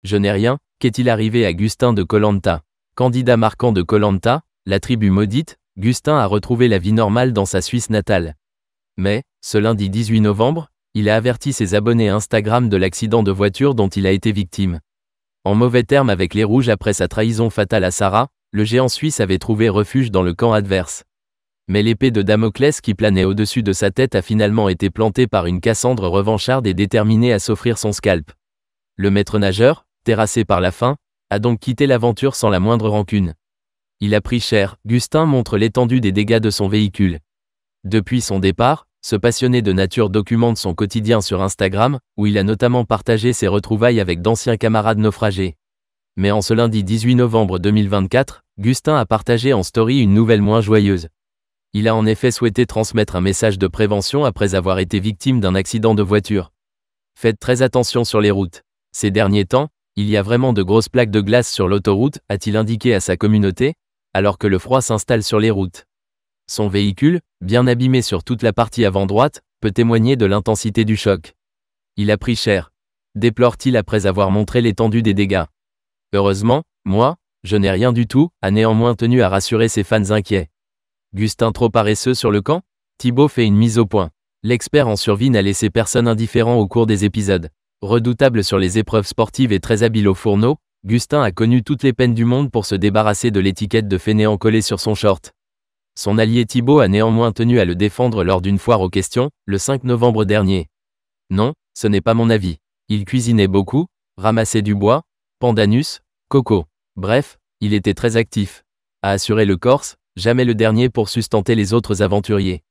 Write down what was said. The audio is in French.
Je n'ai rien, qu'est-il arrivé à Gustin de Koh Lanta? Candidat marquant de Koh Lanta, la tribu maudite, Gustin a retrouvé la vie normale dans sa Suisse natale. Mais, ce lundi 18 novembre, il a averti ses abonnés Instagram de l'accident de voiture dont il a été victime. En mauvais termes avec les Rouges après sa trahison fatale à Sarah, le géant suisse avait trouvé refuge dans le camp adverse. Mais l'épée de Damoclès qui planait au-dessus de sa tête a finalement été plantée par une Cassandre revancharde et déterminée à s'offrir son scalp. Le maître nageur, terrassé par la faim, a donc quitté l'aventure sans la moindre rancune. Il a pris cher. Gustin montre l'étendue des dégâts de son véhicule. Depuis son départ, ce passionné de nature documente son quotidien sur Instagram, où il a notamment partagé ses retrouvailles avec d'anciens camarades naufragés. Mais en ce lundi 18 novembre 2024, Gustin a partagé en story une nouvelle moins joyeuse. Il a en effet souhaité transmettre un message de prévention après avoir été victime d'un accident de voiture. Faites très attention sur les routes. Ces derniers temps, il y a vraiment de grosses plaques de glace sur l'autoroute, a-t-il indiqué à sa communauté, alors que le froid s'installe sur les routes. Son véhicule, bien abîmé sur toute la partie avant droite, peut témoigner de l'intensité du choc. Il a pris cher, déplore-t-il après avoir montré l'étendue des dégâts. Heureusement, moi, je n'ai rien du tout, a néanmoins tenu à rassurer ses fans inquiets. Gustin trop paresseux sur le camp? Thibaut fait une mise au point. L'expert en survie n'a laissé personne indifférent au cours des épisodes. Redoutable sur les épreuves sportives et très habile au fourneau, Gustin a connu toutes les peines du monde pour se débarrasser de l'étiquette de fainéant collée sur son short. Son allié Thibaut a néanmoins tenu à le défendre lors d'une foire aux questions, le 5 novembre dernier. Non, ce n'est pas mon avis. Il cuisinait beaucoup, ramassait du bois, pandanus, coco. Bref, il était très actif. A assuré le Corse, jamais le dernier pour sustenter les autres aventuriers.